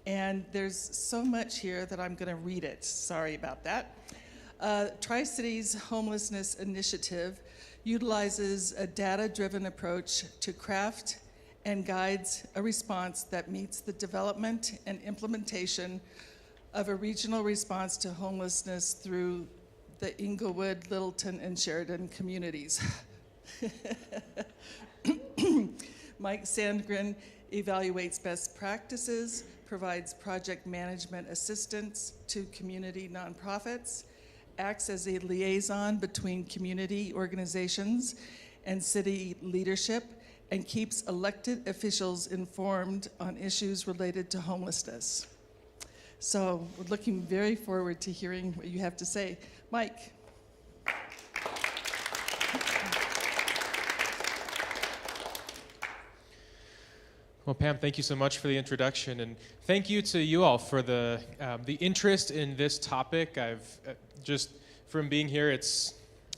And there's so much here that I'm going to read it. Sorry about that. Tri-Cities Homelessness Initiative utilizes a data-driven approach to craft and guides a response that meets the development and implementation of a regional response to homelessness through the Englewood, Littleton, and Sheridan communities. Mike Sandgren evaluates best practices, provides project management assistance to community nonprofits, acts as a liaison between community organizations and city leadership, and keeps elected officials informed on issues related to homelessness. So we're looking very forward to hearing what you have to say. Mike. Well, Pam, thank you so much for the introduction, and thank you to you all for the interest in this topic. I've just from being here,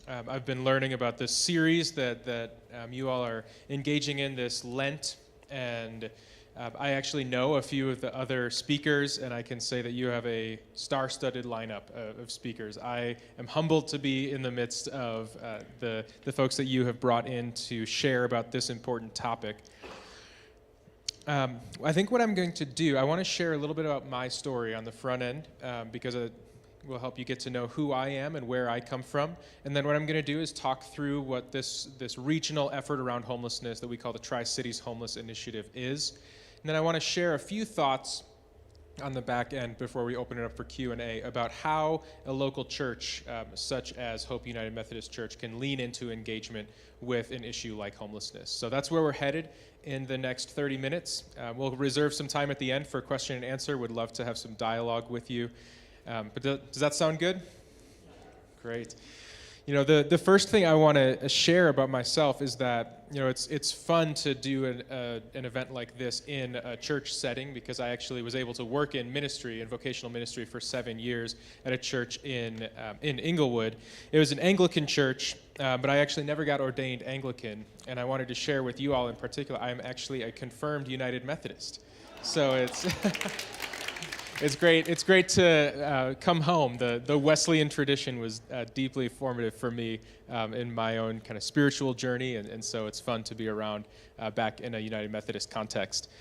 I've been learning about this series that you all are engaging in this Lent, and I actually know a few of the other speakers, and I can say that you have a star-studded lineup of speakers. I am humbled to be in the midst of the folks that you have brought in to share about this important topic. I think what I'm going to do, I want to share a little bit about my story on the front end because it will help you get to know who I am and where I come from. And then what I'm going to do is talk through what this regional effort around homelessness that we call the Tri-Cities Homeless Initiative is. And then I want to share a few thoughts on the back end before we open it up for Q&A about how a local church such as Hope United Methodist Church can lean into engagement with an issue like homelessness. So that's where we're headed in the next 30 minutes. We'll reserve some time at the end for question and answer. Would love to have some dialogue with you. But does that sound good? Great. You know, the first thing I want to share about myself is that, you know, it's fun to do an event like this in a church setting because I actually was able to work in ministry, in vocational ministry for 7 years at a church in Englewood. It was an Anglican church, but I actually never got ordained Anglican, and I wanted to share with you all in particular, I am actually a confirmed United Methodist. So it's... It's great to come home. The Wesleyan tradition was deeply formative for me in my own kind of spiritual journey, and so it's fun to be around back in a United Methodist context.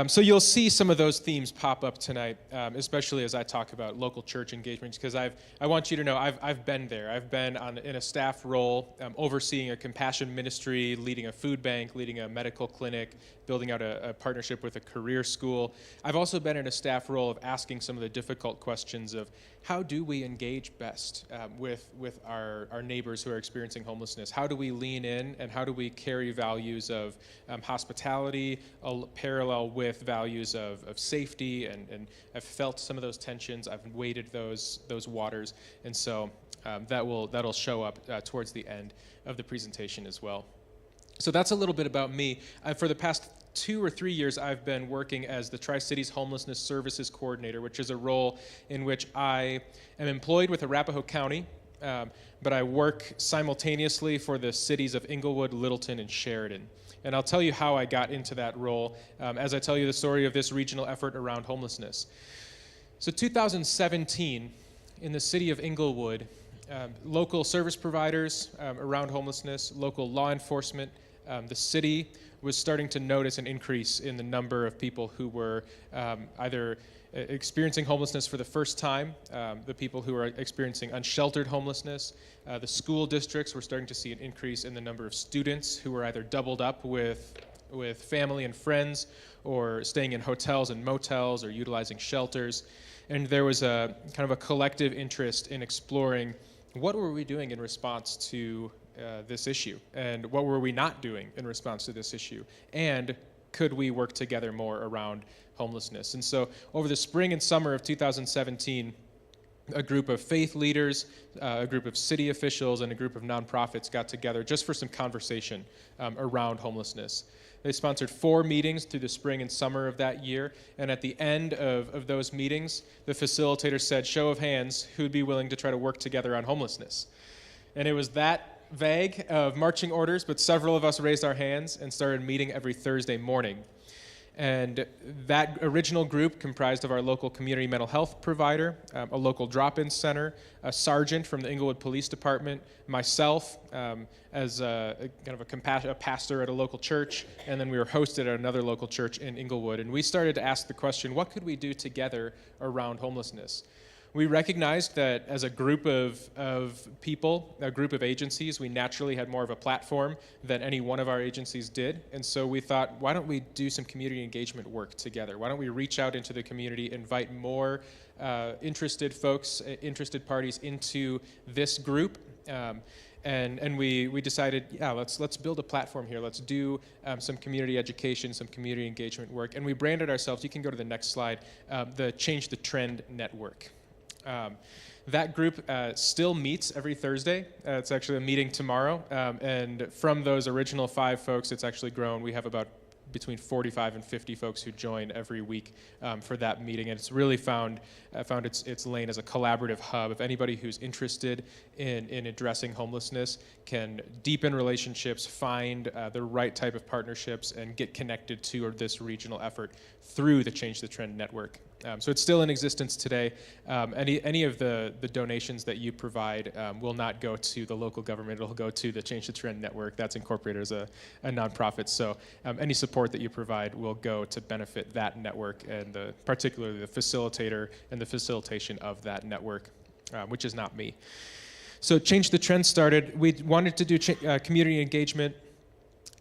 So you'll see some of those themes pop up tonight, especially as I talk about local church engagements, because I want you to know I've been there. I've been in a staff role, overseeing a compassion ministry, leading a food bank, leading a medical clinic, building out a partnership with a career school. I've also been in a staff role of asking some of the difficult questions of how do we engage best with our neighbors who are experiencing homelessness? How do we lean in, and how do we carry values of hospitality parallel with values of safety? And I've felt some of those tensions. I've waded those waters, and so that'll show up towards the end of the presentation as well. So that's a little bit about me. For the past 2 or 3 years, I've been working as the Tri-Cities Homelessness Services Coordinator, which is a role in which I am employed with Arapahoe County, but I work simultaneously for the cities of Englewood, Littleton, and Sheridan. And I'll tell you how I got into that role as I tell you the story of this regional effort around homelessness. So 2017, in the city of Englewood, local service providers around homelessness, local law enforcement, the city was starting to notice an increase in the number of people who were either experiencing homelessness for the first time, the people who are experiencing unsheltered homelessness. The school districts were starting to see an increase in the number of students who were either doubled up with family and friends, or staying in hotels and motels, or utilizing shelters. And there was a kind of a collective interest in exploring what were we doing in response to this issue, and what were we not doing in response to this issue, and could we work together more around homelessness? And so over the spring and summer of 2017, a group of faith leaders, a group of city officials, and a group of nonprofits got together just for some conversation around homelessness. They sponsored 4 meetings through the spring and summer of that year, and at the end of those meetings, the facilitator said, show of hands, who'd be willing to try to work together on homelessness? And it was that vague of marching orders, but several of us raised our hands and started meeting every Thursday morning. And that original group comprised of our local community mental health provider, a local drop-in center, a sergeant from the Englewood Police Department, myself as a pastor at a local church, and then we were hosted at another local church in Englewood. And we started to ask the question, what could we do together around homelessness? We recognized that as a group of people, a group of agencies, we naturally had more of a platform than any one of our agencies did. And so we thought, why don't we do some community engagement work together? Why don't we reach out into the community, invite more interested folks, interested parties into this group? And we decided, yeah, let's build a platform here. Let's do some community education, some community engagement work. And we branded ourselves, you can go to the next slide, the Change the Trend Network. That group still meets every Thursday. It's actually a meeting tomorrow. And from those original 5 folks, it's actually grown. We have about between 45 and 50 folks who join every week for that meeting. And it's really found its lane as a collaborative hub. If anybody who's interested in addressing homelessness can deepen relationships, find the right type of partnerships, and get connected to this regional effort through the Change the Trend Network. So it's still in existence today. Any of the donations that you provide will not go to the local government. It'll go to the Change the Trend Network. That's incorporated as a nonprofit. So any support that you provide will go to benefit that network, and particularly the facilitator and the facilitation of that network, which is not me. So Change the Trend started. We wanted to do community engagement.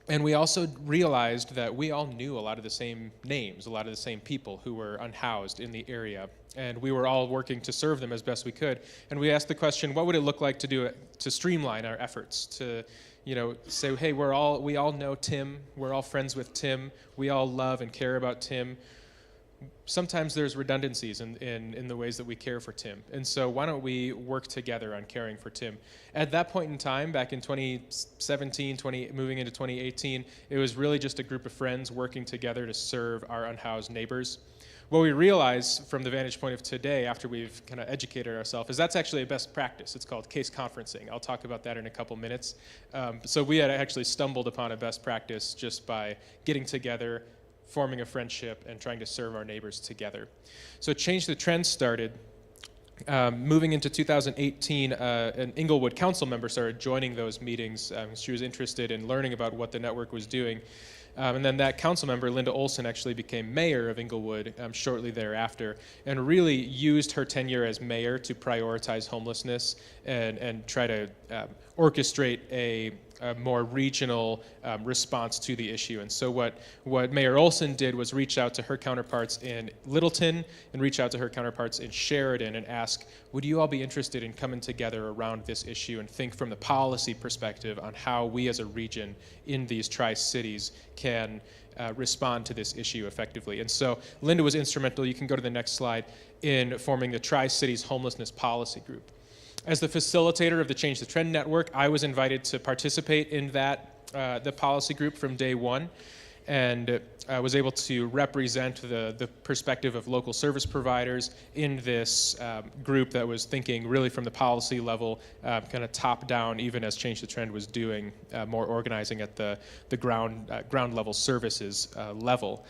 And we also realized that we all knew a lot of the same names, a lot of the same people who were unhoused in the area. And we were all working to serve them as best we could. And we asked the question, what would it look like to do it, to streamline our efforts, to say, hey, we all know Tim, we're all friends with Tim, we all love and care about Tim. Sometimes there's redundancies in the ways that we care for Tim. And so why don't we work together on caring for Tim? At that point in time, back in 2017, moving into 2018, it was really just a group of friends working together to serve our unhoused neighbors. What we realize from the vantage point of today, after we've kind of educated ourselves, is that's actually a best practice. It's called case conferencing. I'll talk about that in a couple minutes. So we had actually stumbled upon a best practice just by getting together, forming a friendship, and trying to serve our neighbors together. So Change the Trend started. Moving into 2018, an Englewood council member started joining those meetings. She was interested in learning about what the network was doing. And then that council member, Linda Olson, actually became mayor of Englewood shortly thereafter, and really used her tenure as mayor to prioritize homelessness and try to orchestrate a more regional response to the issue. And so what Mayor Olson did was reach out to her counterparts in Littleton and reach out to her counterparts in Sheridan and ask, would you all be interested in coming together around this issue and think from the policy perspective on how we as a region in these tri-cities can respond to this issue effectively. And so Linda was instrumental, you can go to the next slide, in forming the Tri-Cities Homelessness Policy Group. As the facilitator of the Change the Trend Network, I was invited to participate in the policy group from day one, and I was able to represent the perspective of local service providers in this group that was thinking really from the policy level, kind of top down, even as Change the Trend was doing more organizing at the ground level services level.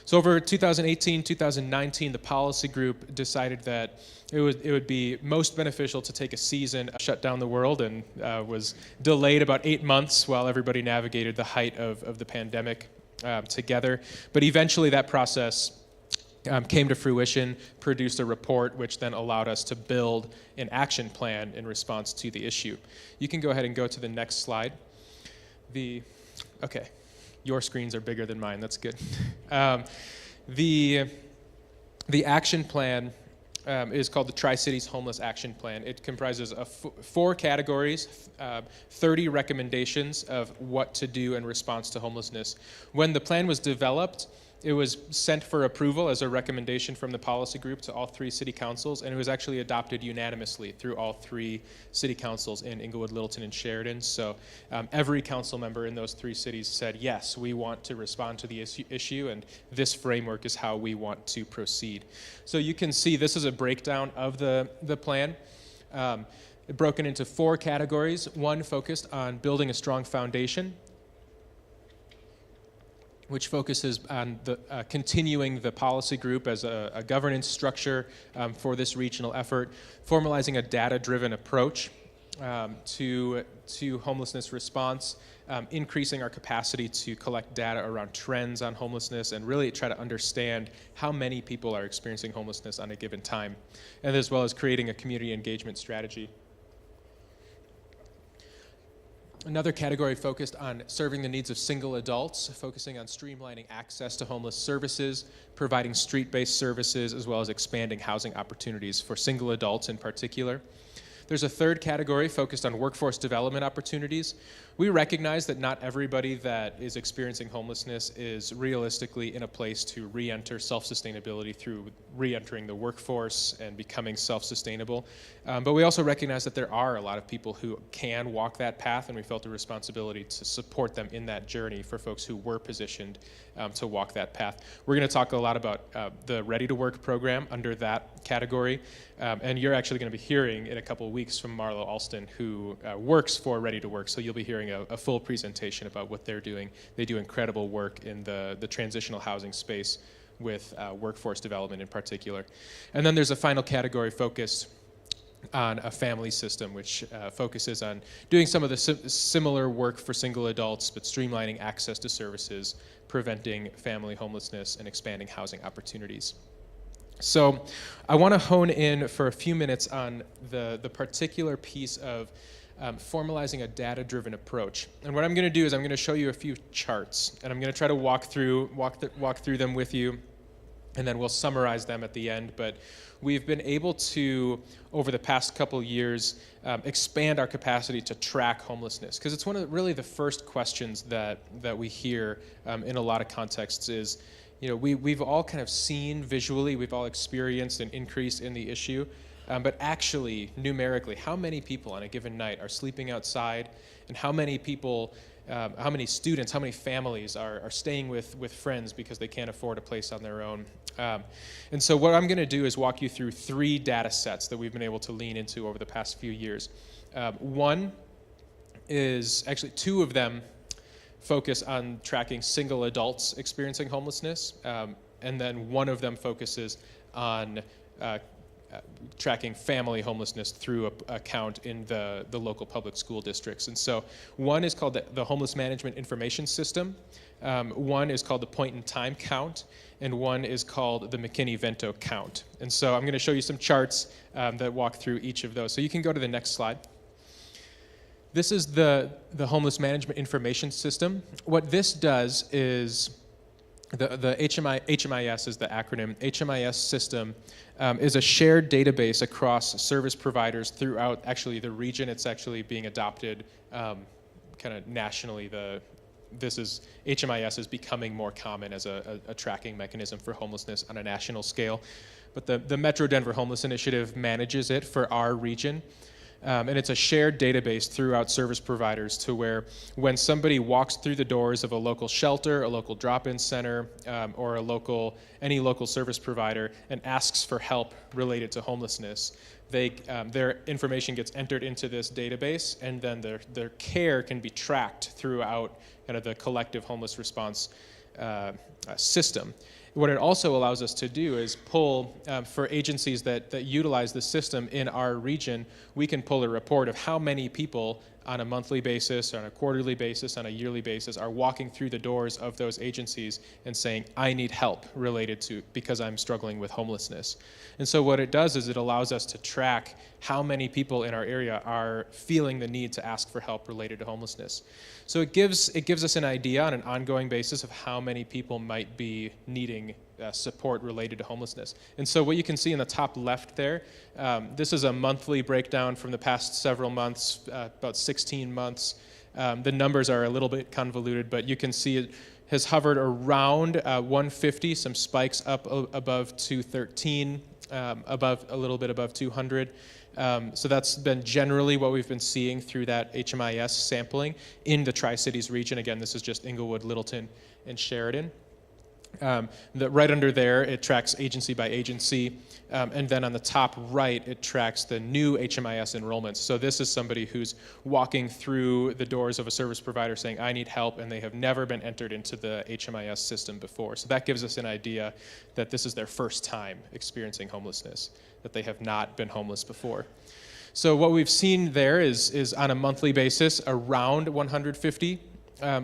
So over 2018, 2019, the policy group decided that it would be most beneficial to take a season, shut down the world, and was delayed about 8 months while everybody navigated the height of the pandemic together. But eventually that process came to fruition, produced a report, which then allowed us to build an action plan in response to the issue. You can go ahead and go to the next slide. Okay. Your screens are bigger than mine. That's good. The action plan is called the Tri-Cities Homeless Action Plan. It comprises of 4 categories, 30 recommendations of what to do in response to homelessness. When the plan was developed, it was sent for approval as a recommendation from the policy group to all 3 city councils, and it was actually adopted unanimously through all 3 city councils in Englewood, Littleton, and Sheridan. So every council member in those 3 cities said, yes, we want to respond to the issue, and this framework is how we want to proceed. So you can see this is a breakdown of the plan. Broken into 4 categories. 1 focused on building a strong foundation. which focuses on continuing the policy group as a governance structure for this regional effort, formalizing a data-driven approach to homelessness response, increasing our capacity to collect data around trends on homelessness, and really try to understand how many people are experiencing homelessness on a given time, and as well as creating a community engagement strategy. Another category focused on serving the needs of single adults, focusing on streamlining access to homeless services, providing street-based services, as well as expanding housing opportunities for single adults in particular. There's a third category focused on workforce development opportunities. We recognize that not everybody that is experiencing homelessness is realistically in a place to re-enter self-sustainability through re-entering the workforce and becoming self-sustainable. But we also recognize that there are a lot of people who can walk that path, and we felt a responsibility to support them in that journey for folks who were positioned to walk that path. We're going to talk a lot about the Ready to Work program under that category, and you're actually going to be hearing in a couple of weeks from Marlo Alston, who works for Ready to Work, so you'll be hearing a full presentation about what they're doing. They do incredible work in the transitional housing space with workforce development in particular. And then there's a final category focused on a family system, which focuses on doing some of the similar work for single adults, but streamlining access to services, preventing family homelessness, and expanding housing opportunities. So I want to hone in for a few minutes on the particular piece of formalizing a data-driven approach. And what I'm going to do is I'm going to show you a few charts, and I'm going to try to walk through them with you, and then we'll summarize them at the end. But we've been able to, over the past couple years, expand our capacity to track homelessness, because it's one of really the first questions that we hear in a lot of contexts is, we've all kind of seen visually, we've all experienced an increase in the issue, but actually, numerically, how many people on a given night are sleeping outside, and how many people, how many students, how many families are staying with friends because they can't afford a place on their own. And so what I'm going to do is walk you through 3 data sets that we've been able to lean into over the past few years. One is, actually 2 of them focus on tracking single adults experiencing homelessness, and then one of them focuses on tracking family homelessness through a count in the local public school districts. And so one is called the Homeless Management Information System, one is called the Point in Time Count, and one is called the McKinney-Vento Count. And so I'm going to show you some charts that walk through each of those. So you can go to the next slide. This is the Homeless Management Information System. What this does is, the HMIS is the acronym. HMIS system is a shared database across service providers throughout actually the region. It's actually being adopted kind of nationally. HMIS is becoming more common as a tracking mechanism for homelessness on a national scale. But the Metro Denver Homeless Initiative manages it for our region. And it's a shared database throughout service providers to where when somebody walks through the doors of a local shelter, a local drop-in center, or any local service provider and asks for help related to homelessness, their information gets entered into this database, and then their care can be tracked throughout kind of the collective homeless response system. What it also allows us to do is pull, for agencies that utilize the system in our region, we can pull a report of how many people on a monthly basis, on a quarterly basis, on a yearly basis are walking through the doors of those agencies and saying, I need help related to, because I'm struggling with homelessness. And so what it does is it allows us to track how many people in our area are feeling the need to ask for help related to homelessness. So it gives us an idea on an ongoing basis of how many people might be needing support related to homelessness. And so what you can see in the top left there, this is a monthly breakdown from the past several months, about 16 months. The numbers are a little bit convoluted, but you can see it has hovered around 150, some spikes up above 213, a little bit above 200. So that's been generally what we've been seeing through that HMIS sampling in the Tri-Cities region. Again, this is just Englewood, Littleton, and Sheridan. Right under there, it tracks agency by agency. And then on the top right, it tracks the new HMIS enrollments. So this is somebody who's walking through the doors of a service provider saying, I need help, and they have never been entered into the HMIS system before. So that gives us an idea that this is their first time experiencing homelessness, that they have not been homeless before. So what we've seen there is on a monthly basis, around 150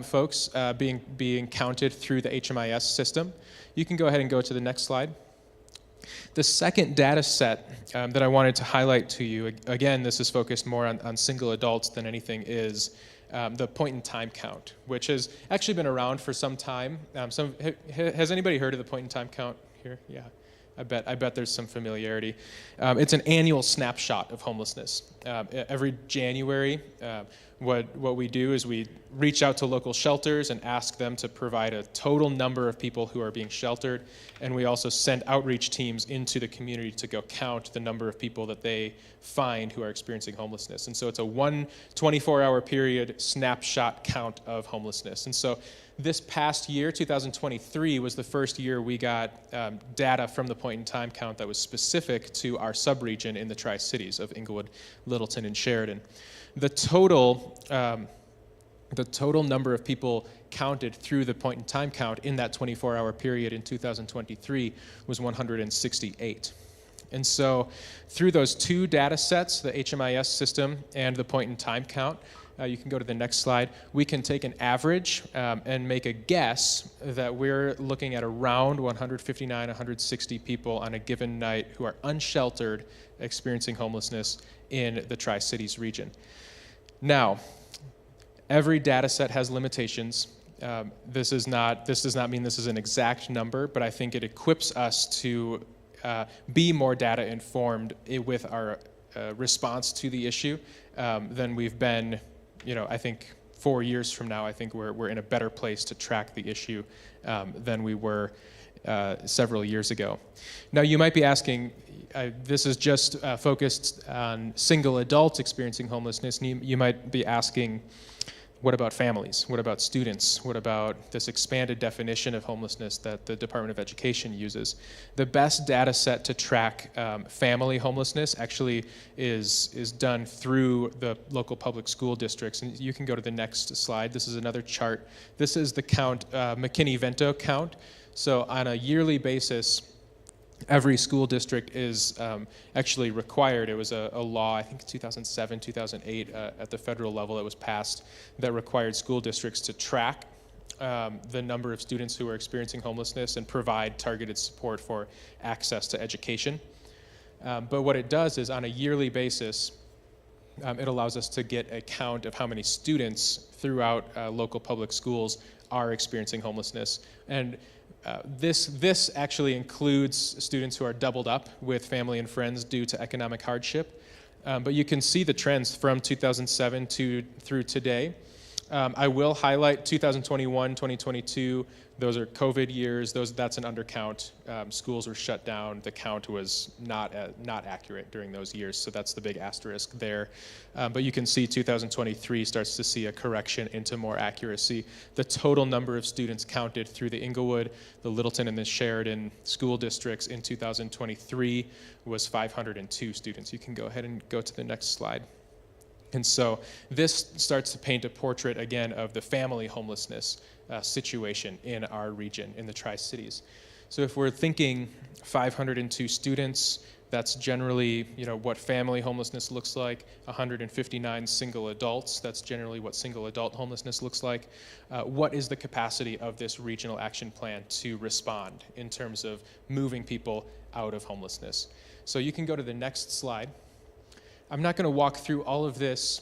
folks being counted through the HMIS system. You can go ahead and go to the next slide. The second data set that I wanted to highlight to you, again, this is focused more on single adults than anything, is the point-in-time count, which has actually been around for some time. Has anybody heard of the point-in-time count here? Yeah, I bet there's some familiarity. It's an annual snapshot of homelessness. Every January, what we do is we reach out to local shelters and ask them to provide a total number of people who are being sheltered, and we also send outreach teams into the community to go count the number of people that they find who are experiencing homelessness. And so it's a 24-hour period snapshot count of homelessness. And so this past year, 2023, was the first year we got data from the point-in-time count that was specific to our subregion in the Tri-Cities of Englewood, Littleton, and Sheridan. The total number of people counted through the point-in-time count in that 24-hour period in 2023 was 168. And so through those two data sets, the HMIS system and the point-in-time count, you can go to the next slide, we can take an average and make a guess that we're looking at around 159, 160 people on a given night who are unsheltered experiencing homelessness in the Tri-Cities region. Now, every data set has limitations. This does not mean this is an exact number, but I think it equips us to be more data informed with our response to the issue than we've been. I think 4 years from now, I think we're in a better place to track the issue than we were several years ago. Now, you might be asking, this is just focused on single adults experiencing homelessness, and you might be asking, what about families? What about students? What about this expanded definition of homelessness that the Department of Education uses? The best data set to track family homelessness actually is done through the local public school districts. And you can go to the next slide. This is another chart. This is the count, McKinney-Vento count. So on a yearly basis, every school district is actually required. It was a law, I think 2007, 2008, at the federal level that was passed that required school districts to track the number of students who are experiencing homelessness and provide targeted support for access to education. But what it does is on a yearly basis, it allows us to get a count of how many students throughout local public schools are experiencing homelessness. And this actually includes students who are doubled up with family and friends due to economic hardship. But you can see the trends from 2007 through today. I will highlight 2021, 2022. Those are COVID years. That's an undercount. Schools were shut down. The count was not accurate during those years, so that's the big asterisk there. But you can see 2023 starts to see a correction into more accuracy. The total number of students counted through the Englewood, the Littleton, and the Sheridan school districts in 2023 was 502 students. You can go ahead and go to the next slide. And so this starts to paint a portrait, again, of the family homelessness situation in our region, in the Tri-Cities. So if we're thinking 502 students, that's generally what family homelessness looks like. 159 single adults, that's generally what single adult homelessness looks like. What is the capacity of this regional action plan to respond in terms of moving people out of homelessness? So you can go to the next slide. I'm not going to walk through all of this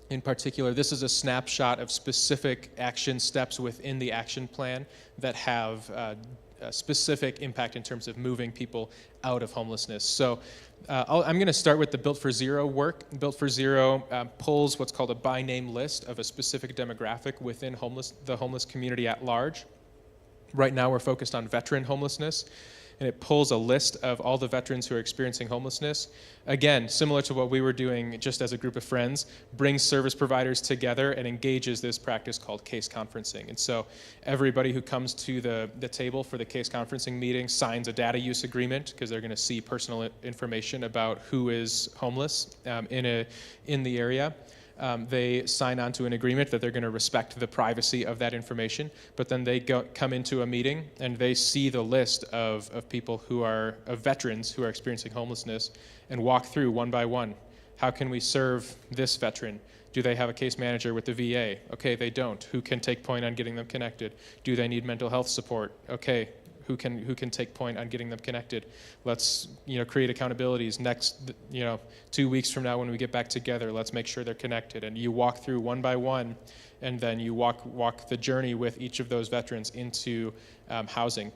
in particular. This is a snapshot of specific action steps within the action plan that have a specific impact in terms of moving people out of homelessness. So I'm going to start with the Built for Zero work. Built for Zero pulls what's called a by name list of a specific demographic within the homeless community at large. Right now we're focused on veteran homelessness. and it pulls a list of all the veterans who are experiencing homelessness. Again, similar to what we were doing just as a group of friends, brings service providers together and engages this practice called case conferencing. And so everybody who comes to the table for the case conferencing meeting signs a data use agreement, because they're going to see personal information about who is homeless in the area. They sign on to an agreement that they're going to respect the privacy of that information, but then they come into a meeting and they see the list of people of veterans who are experiencing homelessness, and walk through one by one. How can we serve this veteran? Do they have a case manager with the VA? Okay, they don't. Who can take point on getting them connected? Do they need mental health support? Okay, who can take point on getting them connected? Let's create accountabilities. Next 2 weeks from now when we get back together, let's make sure they're connected. And you walk through one by one, and then you walk the journey with each of those veterans into housing.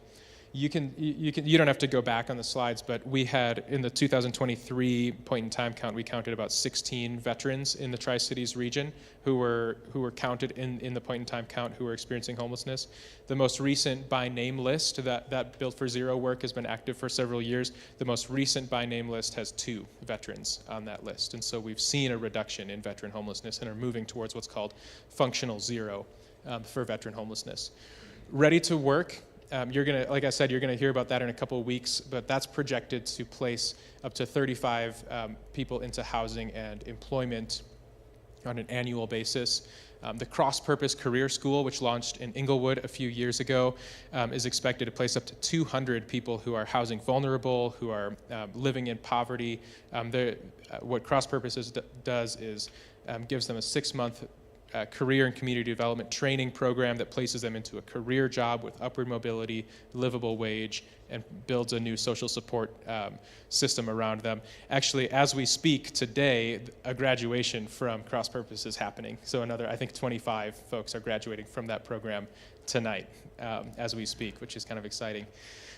You don't have to go back on the slides, but we had, in the 2023 point in time count, we counted about 16 veterans in the Tri-Cities region who were counted in the point in time count who were experiencing homelessness. The most recent by name list, that Built for Zero work has been active for several years. The most recent by name list has 2 veterans on that list. And so we've seen a reduction in veteran homelessness and are moving towards what's called functional zero for veteran homelessness. Ready to work. Like I said, you're gonna hear about that in a couple of weeks, but that's projected to place up to 35 people into housing and employment on an annual basis. The Cross-Purpose Career School, which launched in Englewood a few years ago, is expected to place up to 200 people who are housing vulnerable, who are living in poverty. What Cross-Purpose does is gives them a 6-month career and community development training program that places them into a career job with upward mobility, livable wage, and builds a new social support system around them. Actually, as we speak today, a graduation from Cross Purpose is happening. So I think 25 folks are graduating from that program tonight as we speak, which is kind of exciting.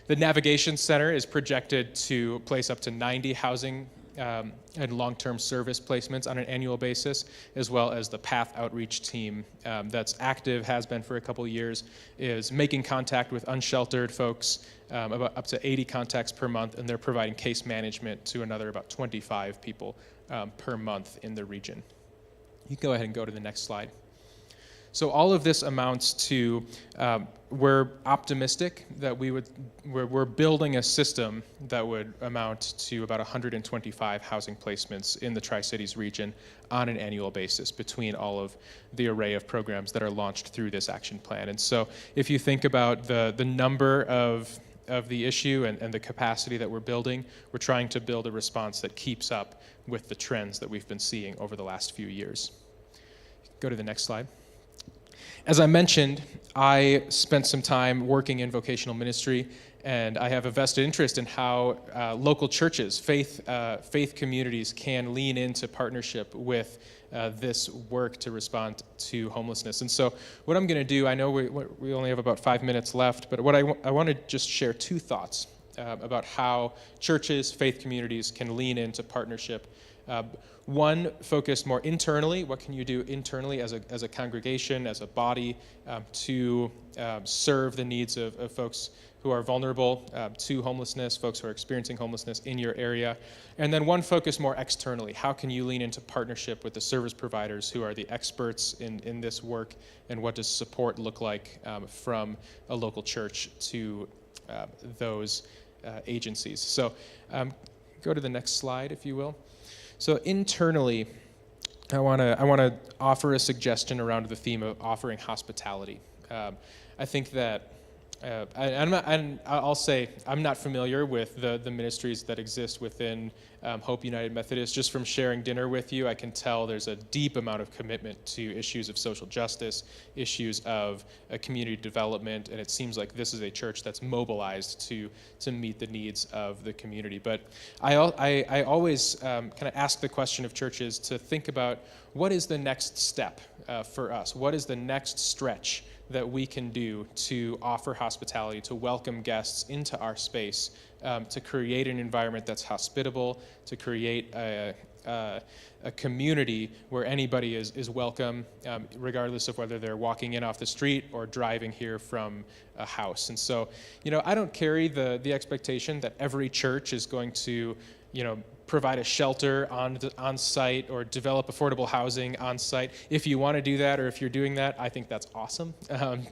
The Navigation Center is projected to place up to 90 housing and long-term service placements on an annual basis, as well as the PATH outreach team that's active, has been for a couple of years, is making contact with unsheltered folks, about up to 80 contacts per month, and they're providing case management to another about 25 people per month in the region. You can go ahead and go to the next slide. So all of this amounts to, we're optimistic that we're building a system that would amount to about 125 housing placements in the Tri-Cities region on an annual basis between all of the array of programs that are launched through this action plan. And so if you think about the number of the issue and the capacity that we're building, we're trying to build a response that keeps up with the trends that we've been seeing over the last few years. Go to the next slide. As I mentioned, I spent some time working in vocational ministry, and I have a vested interest in how local churches, faith communities can lean into partnership with this work to respond to homelessness. And so what I'm going to do, I know we only have about 5 minutes left, but what I want to just share 2 thoughts about how churches, faith communities can lean into partnership. One focused more internally. What can you do internally as a congregation, as a body, to serve the needs of folks who are vulnerable to homelessness, folks who are experiencing homelessness in your area? And then one focused more externally. How can you lean into partnership with the service providers who are the experts in this work, and what does support look like from a local church to those agencies? So go to the next slide, if you will. So internally, I want to offer a suggestion around the theme of offering hospitality. I think that I'll say I'm not familiar with the ministries that exist within Hope United Methodist. Just from sharing dinner with you, I can tell there's a deep amount of commitment to issues of social justice, issues of community development, and it seems like this is a church that's mobilized to meet the needs of the community. But I always kind of ask the question of churches to think about what is the next step for us? What is the next stretch that we can do to offer hospitality, to welcome guests into our space, to create an environment that's hospitable, to create a community where anybody is welcome, regardless of whether they're walking in off the street or driving here from a house. And so, I don't carry the expectation that every church is going to, provide a shelter on site or develop affordable housing on site. If you want to do that, or if you're doing that, I think that's awesome.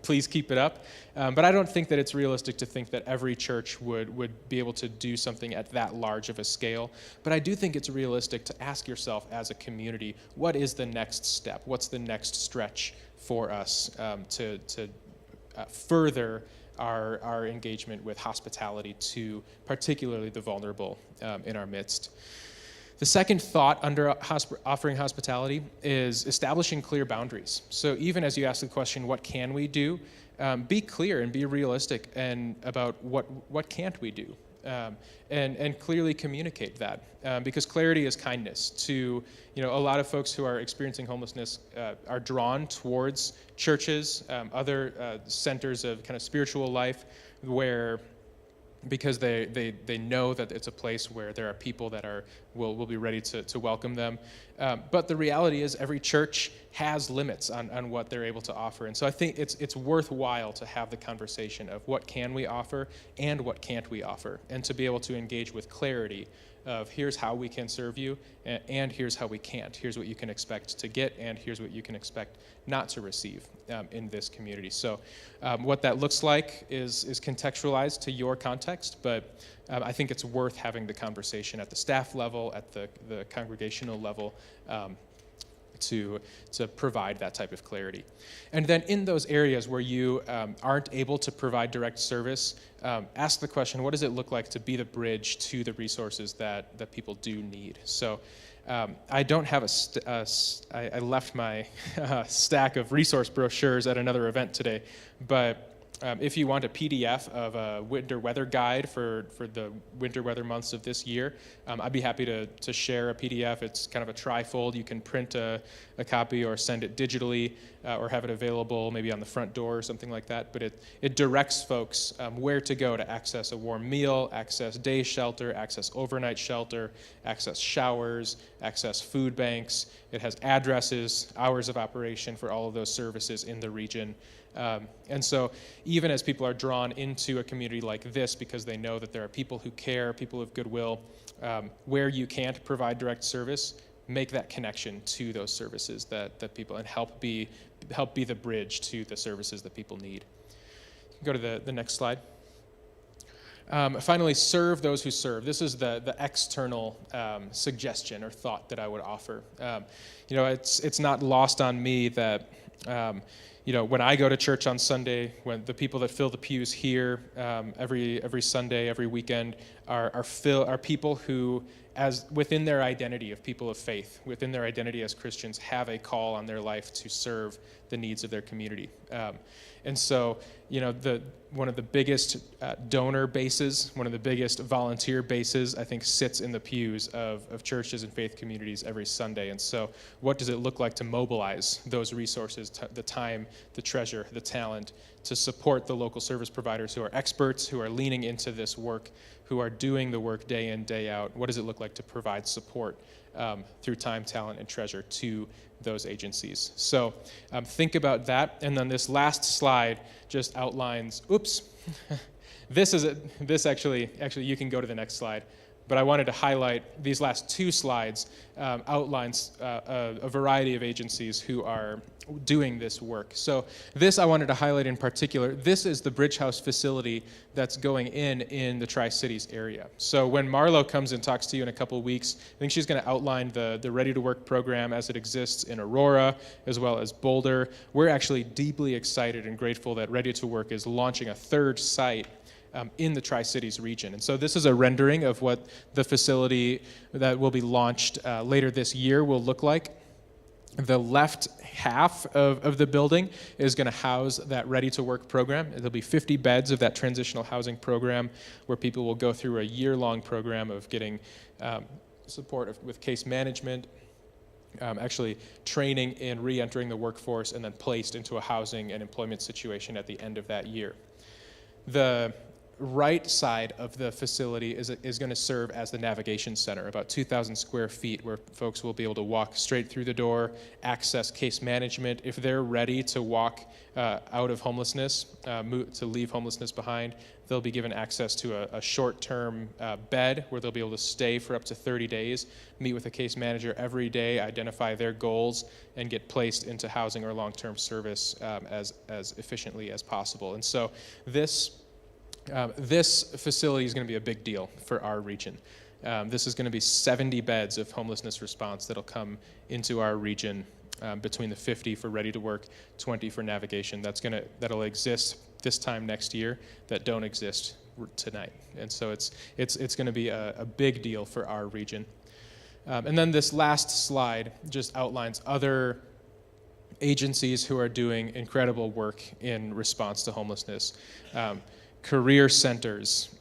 Please keep it up. But I don't think that it's realistic to think that every church would be able to do something at that large of a scale. But I do think it's realistic to ask yourself as a community, what is the next step? What's the next stretch for us to further our engagement with hospitality to particularly the vulnerable in our midst. The second thought under offering hospitality is establishing clear boundaries. So even as you ask the question, what can we do? Be clear and be realistic and about what can't we do, and clearly communicate that, because clarity is kindness. To a lot of folks who are experiencing homelessness are drawn towards churches, other centers of kind of spiritual life, because they know that it's a place where there are people that will be ready to welcome them. But the reality is every church has limits on what they're able to offer. And so I think it's worthwhile to have the conversation of what can we offer and what can't we offer, and to be able to engage with clarity of here's how we can serve you, and here's how we can't. Here's what you can expect to get, and here's what you can expect not to receive in this community. So what that looks like is contextualized to your context, but I think it's worth having the conversation at the staff level, at the congregational level, to provide that type of clarity. And then in those areas where you aren't able to provide direct service, ask the question, what does it look like to be the bridge to the resources that people do need? So I don't have I left my stack of resource brochures at another event today, but if you want a PDF of a winter weather guide for the winter weather months of this year, I'd be happy to share a PDF. It's kind of a trifold. You can print a copy or send it digitally, or have it available maybe on the front door or something like that. But it directs folks where to go to access a warm meal, access day shelter, access overnight shelter, access showers, access food banks. It has addresses, hours of operation for all of those services in the region. And so even as people are drawn into a community like this because they know that there are people who care, people of goodwill, where you can't provide direct service, make that connection to those services that people, and help be the bridge to the services that people need. Go to the next slide. Finally, serve those who serve. This is the external suggestion or thought that I would offer. It's not lost on me that when I go to church on Sunday, when the people that fill the pews here every Sunday, every weekend, are people who, as within their identity of people of faith, within their identity as Christians, have a call on their life to serve the needs of their community. And so, one of the biggest donor bases, one of the biggest volunteer bases, I think, sits in the pews of churches and faith communities every Sunday. And so what does it look like to mobilize those resources, the time, the treasure, the talent, to support the local service providers who are experts, who are leaning into this work, who are doing the work day in, day out? What does it look like to provide support through time, talent, and treasure to those agencies? So think about that. And then this last slide just outlines, this actually you can go to the next slide, but I wanted to highlight these last two slides outlines a variety of agencies who are doing this work. So this I wanted to highlight in particular. This is the Bridge House facility that's going in the Tri-Cities area. So when Marlo comes and talks to you in a couple of weeks, I think she's going to outline the Ready to Work program as it exists in Aurora, as well as Boulder. We're actually deeply excited and grateful that Ready to Work is launching a third site in the Tri-Cities region. And so this is a rendering of what the facility that will be launched later this year will look like. The left half of the building is going to house that Ready to Work program. There'll be 50 beds of that transitional housing program where people will go through a year-long program of getting support with case management, actually training in re-entering the workforce and then placed into a housing and employment situation at the end of that year. The right side of the facility is going to serve as the navigation center, about 2,000 square feet, where folks will be able to walk straight through the door, access case management. If they're ready to walk out of homelessness, to leave homelessness behind, they'll be given access to a short-term bed where they'll be able to stay for up to 30 days, meet with a case manager every day, identify their goals, and get placed into housing or long-term service as efficiently as possible. And so this facility is going to be a big deal for our region. This is going to be 70 beds of homelessness response that'll come into our region, between the 50 for ready to work, 20 for navigation. That'll exist this time next year that don't exist tonight. And so it's going to be a big deal for our region. And then this last slide just outlines other agencies who are doing incredible work in response to homelessness. Career centers,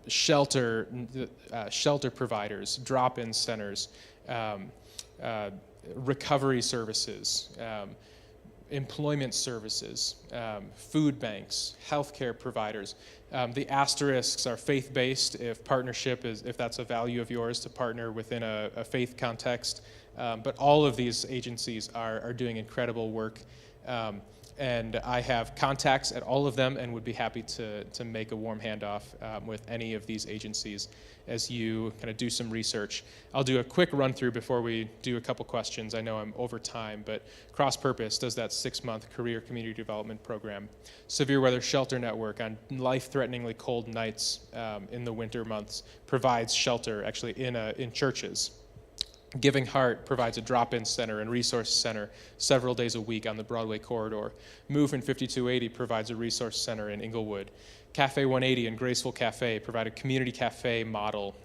shelter providers, drop-in centers, recovery services, employment services, food banks, healthcare providers. The asterisks are faith-based if that's a value of yours to partner within a faith context. But all of these agencies are doing incredible work. And I have contacts at all of them and would be happy to make a warm handoff with any of these agencies as you kind of do some research. I'll do a quick run through before we do a couple questions. I know I'm over time, but Cross Purpose does that 6-month career community development program. Severe Weather Shelter Network on life-threateningly cold nights in the winter months provides shelter actually in churches. Giving Heart provides a drop-in center and resource center several days a week on the Broadway corridor. Movement 5280 provides a resource center in Englewood. Cafe 180 and Graceful Cafe provide a community cafe model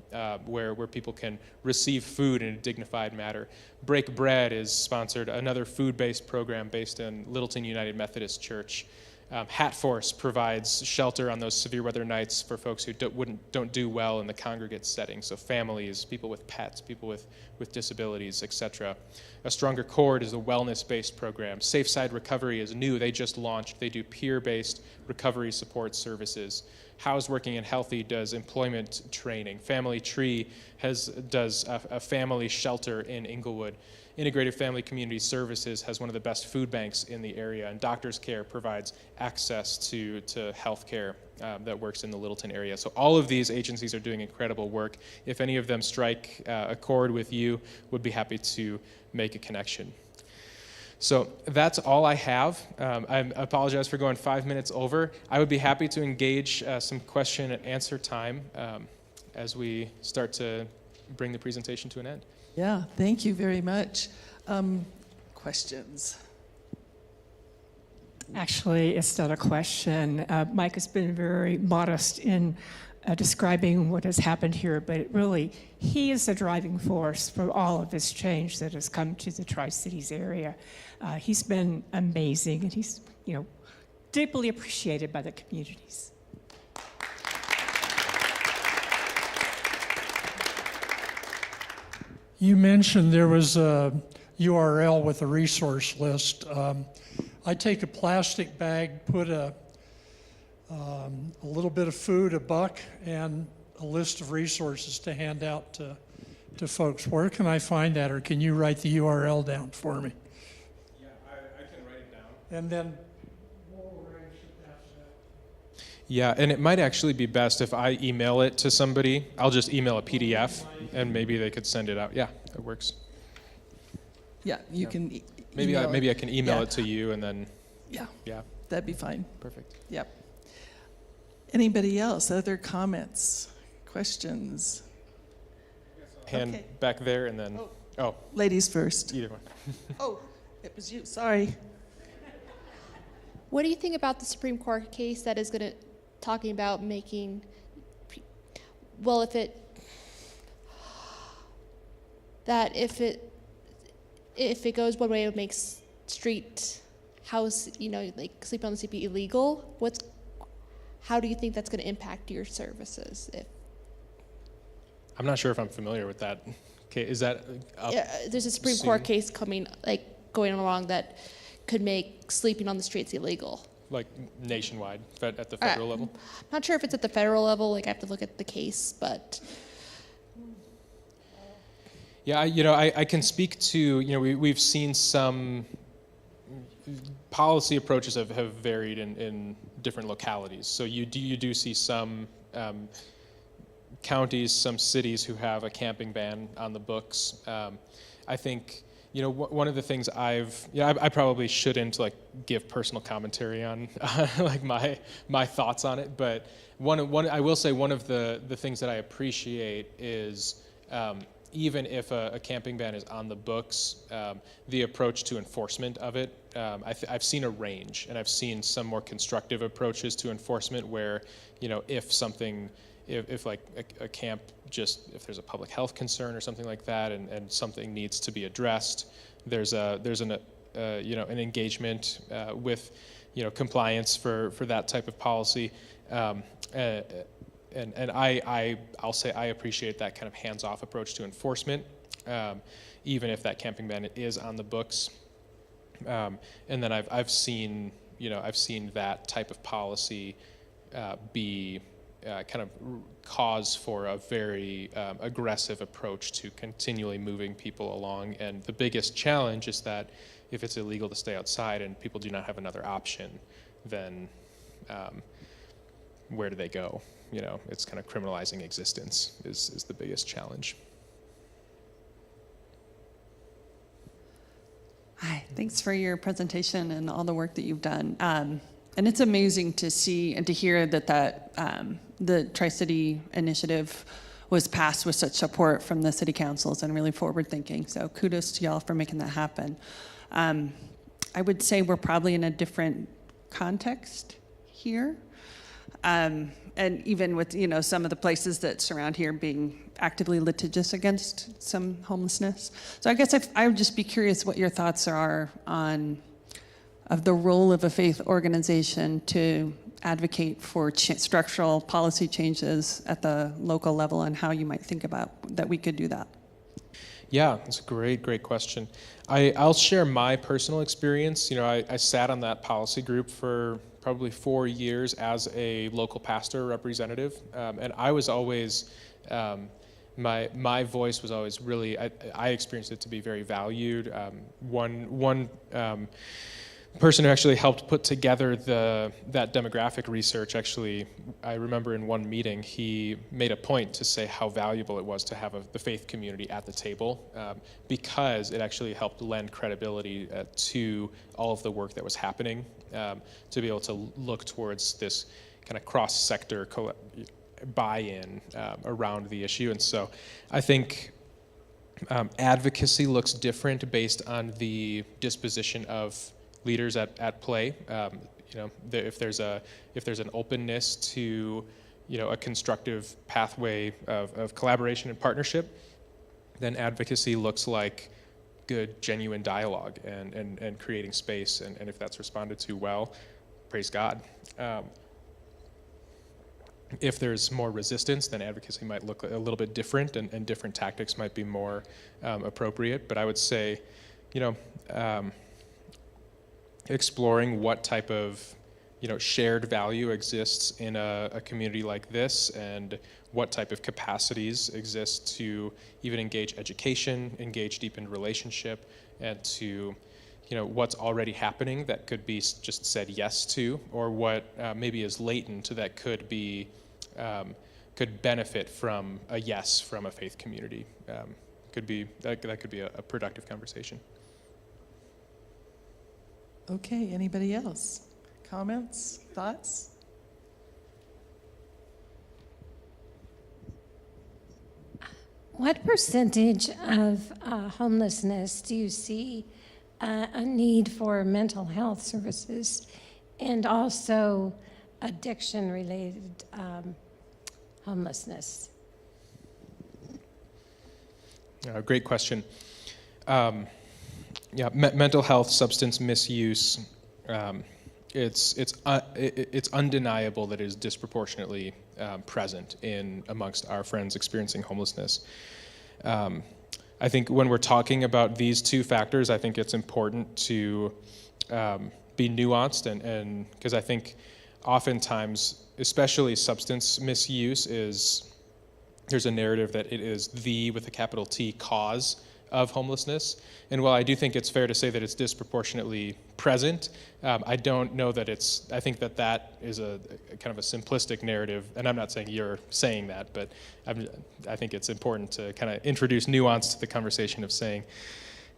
where people can receive food in a dignified manner. Break Bread is sponsored, another food-based program based in Littleton United Methodist Church. Hat Force provides shelter on those severe weather nights for folks who don't do well in the congregate setting, so families, people with pets, people with disabilities, etc. A Stronger Chord is a wellness-based program. Safe Side Recovery is new. They just launched. They do peer-based recovery support services. Housed Working and Healthy does employment training. Family Tree does a family shelter in Englewood. Integrated Family Community Services has one of the best food banks in the area, and Doctors Care provides access to health care that works in the Littleton area. So all of these agencies are doing incredible work. If any of them strike a chord with you, would be happy to make a connection. So that's all I have. I apologize for going 5 minutes over. I would be happy to engage some question and answer time as we start to bring the presentation to an end. Yeah, thank you very much. Questions? Actually, it's not a question. Mike has been very modest in describing what has happened here, but really, he is the driving force for all of this change that has come to the Tri-Cities area. He's been amazing, and he's, deeply appreciated by the communities. You mentioned there was a URL with a resource list. I take a plastic bag, put a little bit of food, $1, and a list of resources to hand out to folks. Where can I find that, or can you write the URL down for me? Yeah, I can write it down. And then Yeah, and it might actually be best if I email it to somebody. I'll just email a PDF, and maybe they could send it out. Yeah, it works. Yeah, you can Maybe I can email Yeah. it to you, and then Yeah, that'd be fine. perfect. Yep. Anybody else? Other comments, questions? Hand Okay. back there, and then Ladies first. either one. Oh, it was you. Sorry. What do you think about the Supreme Court case that is talking about making, if it goes one way, it makes street house, like sleeping on the street illegal? How do you think that's going to impact your services? I'm not sure if I'm familiar with that Okay, is that up? Yeah, there's a Supreme soon? Court case going along that could make sleeping on the streets illegal. Like nationwide, at the federal level? I'm not sure if it's at the federal level. Like, I have to look at the case, but Yeah, I can speak to, we've seen some policy approaches have varied in different localities. So you do see some counties, some cities who have a camping ban on the books. I think, one of the things I probably shouldn't give personal commentary on like my thoughts on it, but I will say one of the things that I appreciate is even if a camping ban is on the books, the approach to enforcement of it, I've seen a range, and I've seen some more constructive approaches to enforcement where, if like a camp, if there's a public health concern or something like that, and something needs to be addressed, there's an engagement with compliance for that type of policy. And I'll say I appreciate that kind of hands-off approach to enforcement, even if that camping ban is on the books. And then I've seen that type of policy be kind of cause for a very aggressive approach to continually moving people along. And the biggest challenge is that if it's illegal to stay outside and people do not have another option, then where do they go? It's kind of criminalizing existence is the biggest challenge. Hi, thanks for your presentation and all the work that you've done. And it's amazing to see and to hear that the Tri-City initiative was passed with such support from the city councils and really forward thinking. So kudos to y'all for making that happen. I would say we're probably in a different context here. And even with, some of the places that surround here being actively litigious against some homelessness. So I guess I would just be curious what your thoughts are of the role of a faith organization to advocate for structural policy changes at the local level and how you might think about that we could do that. Yeah, that's a great question. I'll share my personal experience. I sat on that policy group for probably 4 years as a local pastor representative, and I was always my voice was always really I experienced it to be very valued. One person who actually helped put together that demographic research, actually, I remember in one meeting, he made a point to say how valuable it was to have the faith community at the table, because it actually helped lend credibility to all of the work that was happening, to be able to look towards this kind of cross-sector buy-in around the issue. And so I think advocacy looks different based on the disposition of leaders at play. If there's an openness to a constructive pathway of collaboration and partnership, then advocacy looks like good, genuine dialogue and creating space. And if that's responded to well, praise God. If there's more resistance, then advocacy might look a little bit different, and different tactics might be more appropriate. But I would say, exploring what type of shared value exists in a community like this, and what type of capacities exist to even engage education, engage deepened relationship, and to what's already happening that could be just said yes to, or what maybe is latent that could benefit from a yes from a faith community. That could be a productive conversation. Okay, anybody else? Comments, thoughts? What percentage of homelessness do you see a need for mental health services and also addiction-related homelessness? Great question. Mental health, substance misuse. It's undeniable that it is disproportionately present amongst our friends experiencing homelessness. I think when we're talking about these two factors, I think it's important to be nuanced, and because I think oftentimes, especially substance misuse, there's a narrative that it is the, with a capital T, cause of homelessness. And while I do think it's fair to say that it's disproportionately present, I don't know that I think that is a kind of a simplistic narrative, and I'm not saying you're saying that, but I think it's important to kind of introduce nuance to the conversation of saying,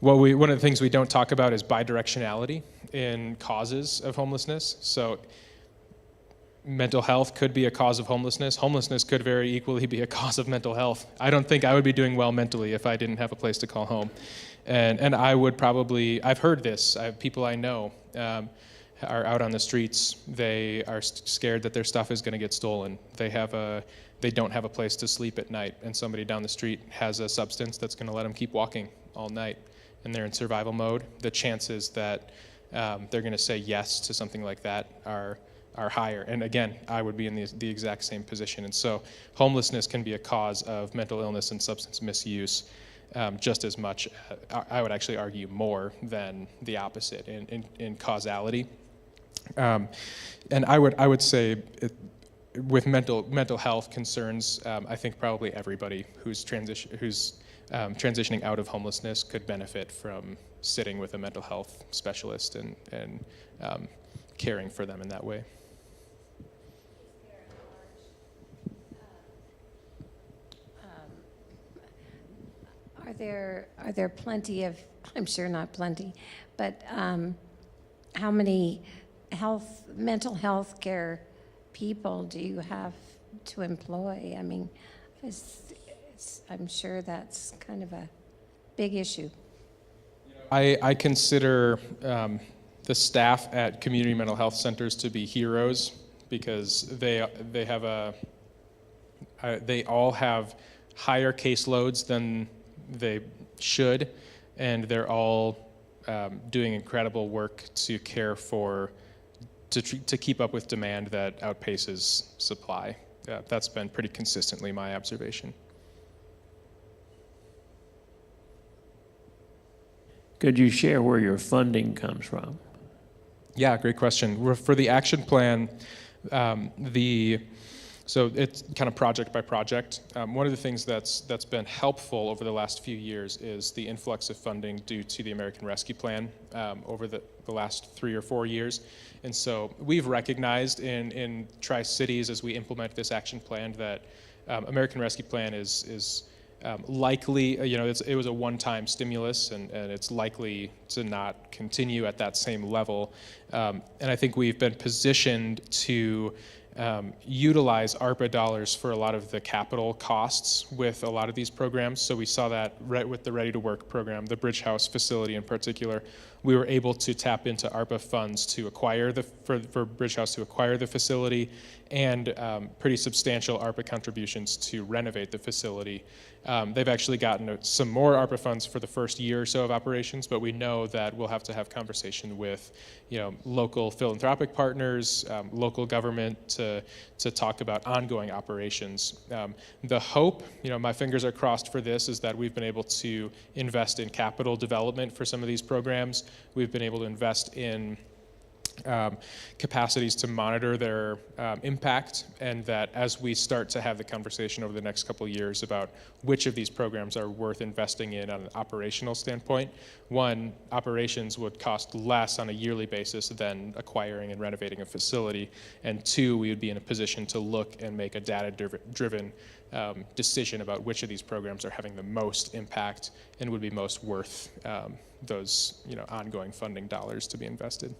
one of the things we don't talk about is bidirectionality in causes of homelessness. So mental health could be a cause of homelessness. Homelessness could very equally be a cause of mental health. I don't think I would be doing well mentally if I didn't have a place to call home. And I would probably, I've heard this, people I know are out on the streets. They are scared that their stuff is going to get stolen. They don't have a place to sleep at night, and somebody down the street has a substance that's going to let them keep walking all night, and they're in survival mode. The chances that they're going to say yes to something like that are higher. And again, I would be in the exact same position. And so homelessness can be a cause of mental illness and substance misuse just as much, I would actually argue more than the opposite in causality. And I would say with mental health concerns, I think probably everybody who's transitioning out of homelessness could benefit from sitting with a mental health specialist and caring for them in that way. Are there plenty of, I'm sure not plenty, but how many mental health care people do you have to employ? I mean, I'm sure that's kind of a big issue. I consider the staff at community mental health centers to be heroes, because they all have higher caseloads than they should, and they're all doing incredible work to care for, to keep up with demand that outpaces supply. That's been pretty consistently my observation. Could you share where your funding comes from? Yeah, great question. For the action plan, so it's kind of project by project. One of the things that's been helpful over the last few years is the influx of funding due to the American Rescue Plan over the last 3 or 4 years. And so we've recognized in Tri-Cities, as we implement this action plan, that American Rescue Plan is likely, it was a one-time stimulus, and it's likely to not continue at that same level. And I think we've been positioned to utilize ARPA dollars for a lot of the capital costs with a lot of these programs. So we saw that right with the Ready to Work program, the Bridge House facility in particular. We were able to tap into ARPA funds to acquire for Bridge House to acquire the facility, and pretty substantial ARPA contributions to renovate the facility. They've actually gotten some more ARPA funds for the first year or so of operations, but we know that we'll have to have conversation with local philanthropic partners, local government to talk about ongoing operations. The hope, my fingers are crossed for this, is that we've been able to invest in capital development for some of these programs. We've been able to invest in capacities to monitor their impact, and that as we start to have the conversation over the next couple of years about which of these programs are worth investing in on an operational standpoint, one, operations would cost less on a yearly basis than acquiring and renovating a facility, and two, we would be in a position to look and make a data-driven decision about which of these programs are having the most impact and would be most worth those ongoing funding dollars to be invested.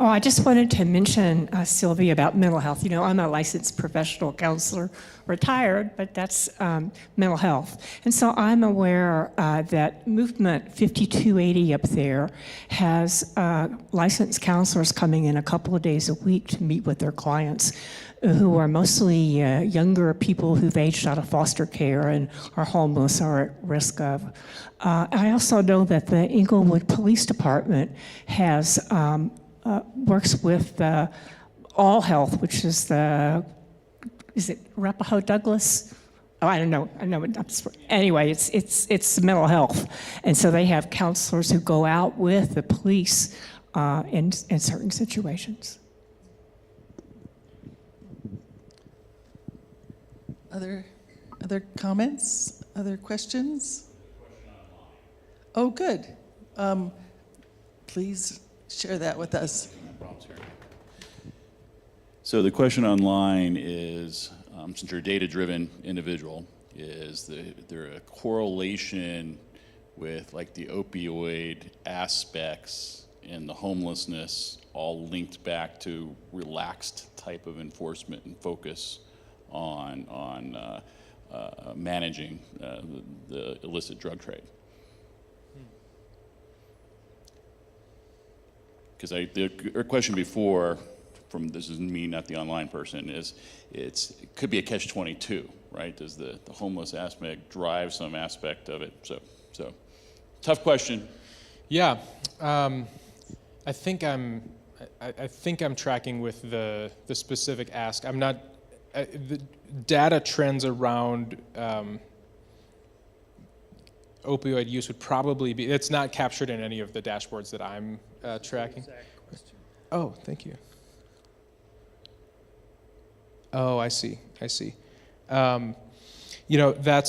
Oh, I just wanted to mention, Sylvia, about mental health. I'm a licensed professional counselor, retired, but that's mental health. And so I'm aware that Movement 5280 up there has licensed counselors coming in a couple of days a week to meet with their clients, who are mostly younger people who've aged out of foster care and are homeless or at risk of. I also know that the Englewood Police Department has works with All Health, which is is it Arapahoe Douglas Oh, I don't know. Anyway, it's mental health, and so they have counselors who go out with the police in certain situations. Other comments? Other questions? Oh, good. Please share that with us. So the question online is, since you're a data-driven individual, is there a correlation with like the opioid aspects and the homelessness all linked back to relaxed type of enforcement and focus on managing the illicit drug trade? Because the question before, from this is me, not the online person, is it could be a catch-22, right? Does the homeless aspect drive some aspect of it? So tough question. Yeah, I think I'm tracking with the specific ask. I'm not. The data trends around opioid use would probably be. It's not captured in any of the dashboards that I'm tracking. Oh, thank you. Oh, I see. That's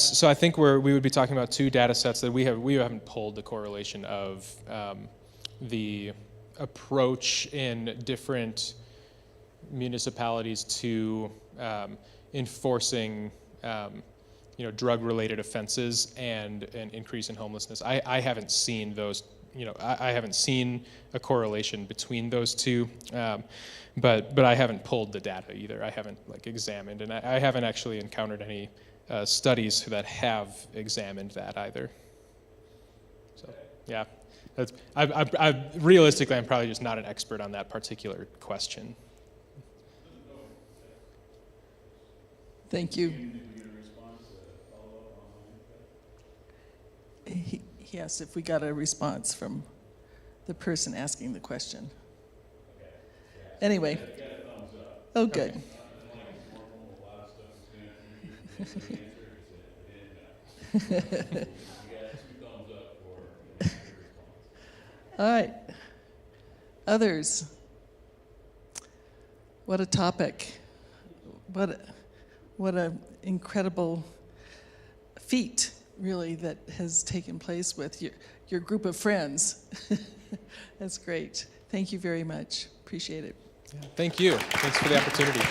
so. I think we would be talking about two data sets that we haven't pulled the correlation of the approach in different municipalities to enforcing drug-related offenses and an increase in homelessness. I haven't seen those. I haven't seen a correlation between those two, but I haven't pulled the data either. I haven't examined, and I haven't actually encountered any studies that have examined that either. So yeah, realistically, I'm probably just not an expert on that particular question. Thank you. Yes, if we got a response from the person asking the question. Anyway. Oh, good. All right. Others? What a topic. What an incredible feat, really, that has taken place with your group of friends. That's great. Thank you very much. Appreciate it. Yeah, thank you. Thanks for the opportunity.